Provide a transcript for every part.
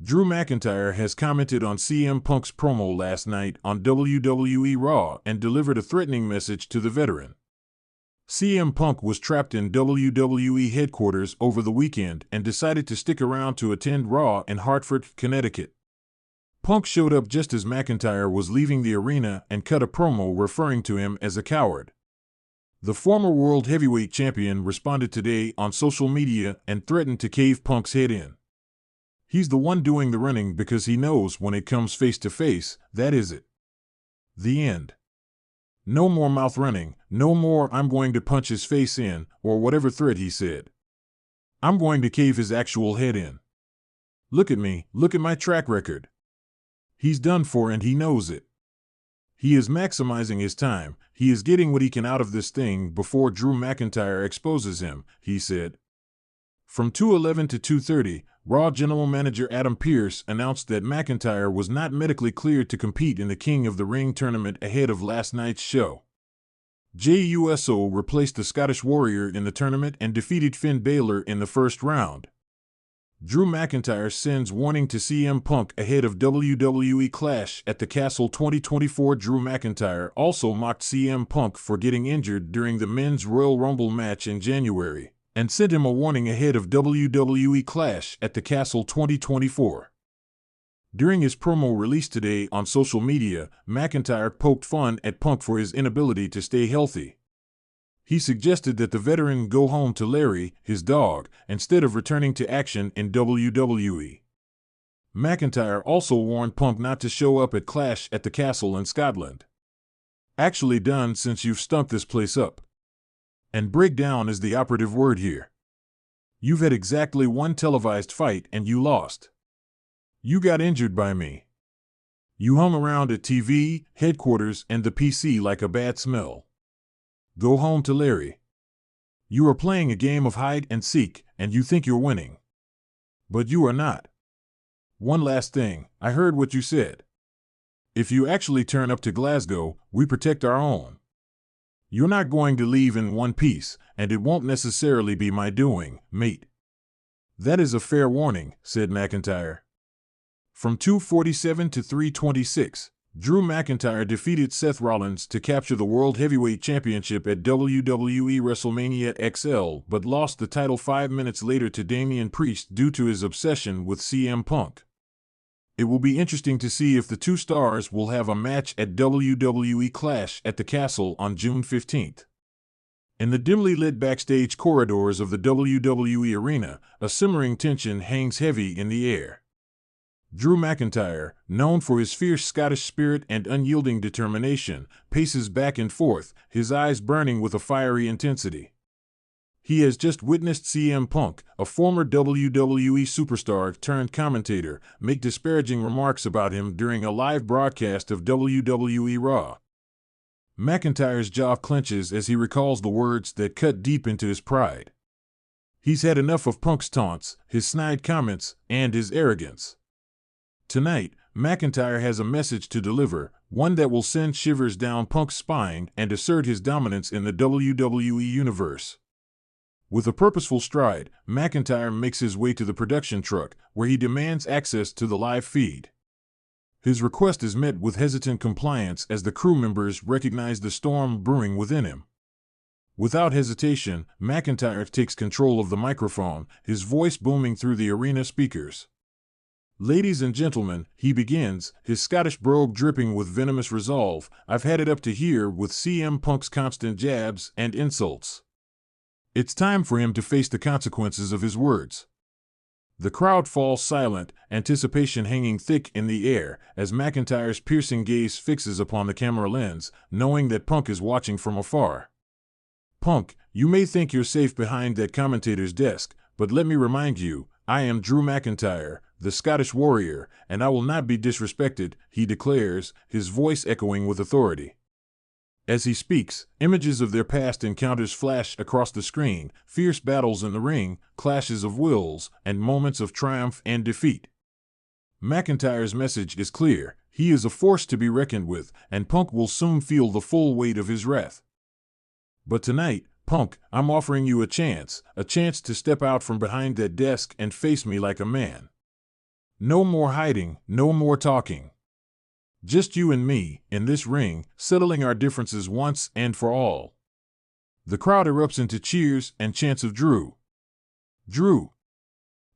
Drew McIntyre has commented on CM Punk's promo last night on WWE Raw and delivered a threatening message to the veteran. CM Punk was trapped in WWE headquarters over the weekend and decided to stick around to attend Raw in Hartford, Connecticut. Punk showed up just as McIntyre was leaving the arena and cut a promo referring to him as a coward. The former World Heavyweight Champion responded today on social media and threatened to cave Punk's head in. He's the one doing the running because he knows when it comes face to face, that is it. The end. No more mouth running, no more "I'm going to punch his face in," or whatever threat he said. I'm going to cave his actual head in. Look at me, look at my track record. He's done for and he knows it. He is maximizing his time, he is getting what he can out of this thing before Drew McIntyre exposes him, he said. From 2:11 to 2:30, Raw General Manager Adam Pearce announced that McIntyre was not medically cleared to compete in the King of the Ring tournament ahead of last night's show. Jey Uso replaced the Scottish Warrior in the tournament and defeated Finn Balor in the first round. Drew McIntyre sends warning to CM Punk ahead of WWE Clash at the Castle 2024. Drew McIntyre also mocked CM Punk for getting injured during the Men's Royal Rumble match in January, and sent him a warning ahead of WWE Clash at the Castle 2024. During his promo released today on social media, McIntyre poked fun at Punk for his inability to stay healthy. He suggested that the veteran go home to Larry, his dog, instead of returning to action in WWE. McIntyre also warned Punk not to show up at Clash at the Castle in Scotland. Actually done since you've stunk this place up. And breakdown is the operative word here. You've had exactly one televised fight and you lost. You got injured by me. You hung around at TV, headquarters, and the PC like a bad smell. Go home to Larry. You are playing a game of hide and seek, and you think you're winning. But you are not. One last thing, I heard what you said. If you actually turn up to Glasgow, we protect our own. You're not going to leave in one piece, and it won't necessarily be my doing, mate. That is a fair warning, said McIntyre. From 2:47 to 3:26, Drew McIntyre defeated Seth Rollins to capture the World Heavyweight Championship at WWE WrestleMania XL, but lost the title 5 minutes later to Damian Priest due to his obsession with CM Punk. It will be interesting to see if the two stars will have a match at WWE Clash at the Castle on June 15th. In the dimly lit backstage corridors of the WWE arena, a simmering tension hangs heavy in the air. Drew McIntyre, known for his fierce Scottish spirit and unyielding determination, paces back and forth, his eyes burning with a fiery intensity. He has just witnessed CM Punk, a former WWE superstar turned commentator, make disparaging remarks about him during a live broadcast of WWE Raw. McIntyre's jaw clenches as he recalls the words that cut deep into his pride. He's had enough of Punk's taunts, his snide comments, and his arrogance. Tonight, McIntyre has a message to deliver, one that will send shivers down Punk's spine and assert his dominance in the WWE universe. With a purposeful stride, McIntyre makes his way to the production truck, where he demands access to the live feed. His request is met with hesitant compliance as the crew members recognize the storm brewing within him. Without hesitation, McIntyre takes control of the microphone, his voice booming through the arena speakers. Ladies and gentlemen, he begins, his Scottish brogue dripping with venomous resolve. I've had it up to here with CM Punk's constant jabs and insults. It's time for him to face the consequences of his words. The crowd falls silent, anticipation hanging thick in the air, as McIntyre's piercing gaze fixes upon the camera lens, knowing that Punk is watching from afar. Punk, you may think you're safe behind that commentator's desk, but let me remind you, I am Drew McIntyre, the Scottish Warrior, and I will not be disrespected, he declares, his voice echoing with authority. As he speaks, images of their past encounters flash across the screen, fierce battles in the ring, clashes of wills, and moments of triumph and defeat. McIntyre's message is clear, he is a force to be reckoned with, and Punk will soon feel the full weight of his wrath. But tonight, Punk, I'm offering you a chance to step out from behind that desk and face me like a man. No more hiding, no more talking. Just you and me, in this ring, settling our differences once and for all. The crowd erupts into cheers and chants of Drew. Drew.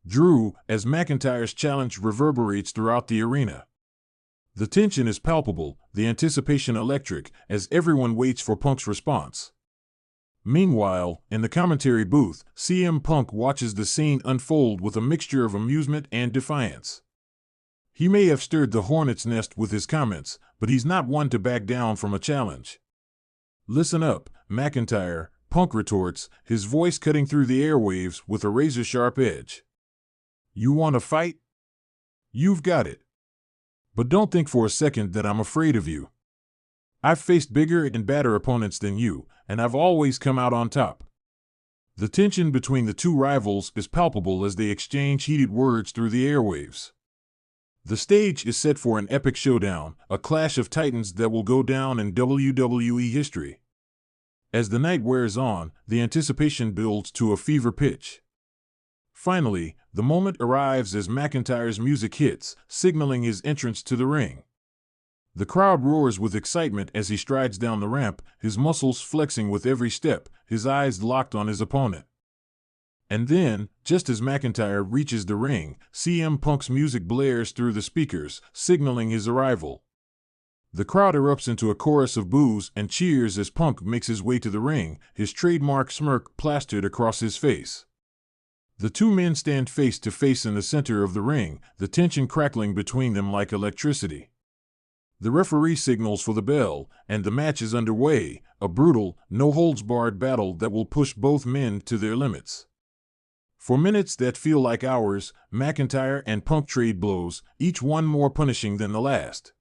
Drew, as McIntyre's challenge reverberates throughout the arena. The tension is palpable, the anticipation electric, as everyone waits for Punk's response. Meanwhile, in the commentary booth, CM Punk watches the scene unfold with a mixture of amusement and defiance. He may have stirred the hornet's nest with his comments, but he's not one to back down from a challenge. "Listen up, McIntyre," Punk retorts, his voice cutting through the airwaves with a razor-sharp edge. "You want to fight? You've got it. But don't think for a second that I'm afraid of you. I've faced bigger and badder opponents than you, and I've always come out on top." The tension between the two rivals is palpable as they exchange heated words through the airwaves. The stage is set for an epic showdown, a clash of titans that will go down in WWE history. As the night wears on, the anticipation builds to a fever pitch. Finally, the moment arrives as McIntyre's music hits, signaling his entrance to the ring. The crowd roars with excitement as he strides down the ramp, his muscles flexing with every step, his eyes locked on his opponent. And then, just as McIntyre reaches the ring, CM Punk's music blares through the speakers, signaling his arrival. The crowd erupts into a chorus of boos and cheers as Punk makes his way to the ring, his trademark smirk plastered across his face. The two men stand face to face in the center of the ring, the tension crackling between them like electricity. The referee signals for the bell, and the match is underway, a brutal, no-holds-barred battle that will push both men to their limits. For minutes that feel like hours, McIntyre and Punk trade blows, each one more punishing than the last.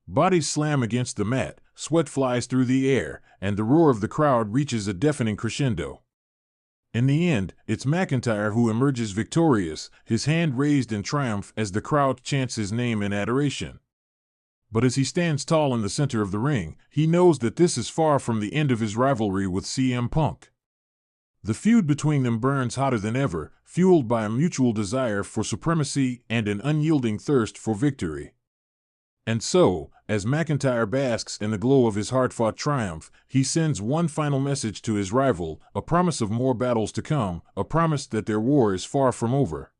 Bodies slam against the mat, sweat flies through the air, and the roar of the crowd reaches a deafening crescendo. In the end, it's McIntyre who emerges victorious, his hand raised in triumph as the crowd chants his name in adoration. But as he stands tall in the center of the ring, he knows that this is far from the end of his rivalry with CM Punk. The feud between them burns hotter than ever, fueled by a mutual desire for supremacy and an unyielding thirst for victory. And so, as McIntyre basks in the glow of his hard-fought triumph, he sends one final message to his rival, a promise of more battles to come, a promise that their war is far from over.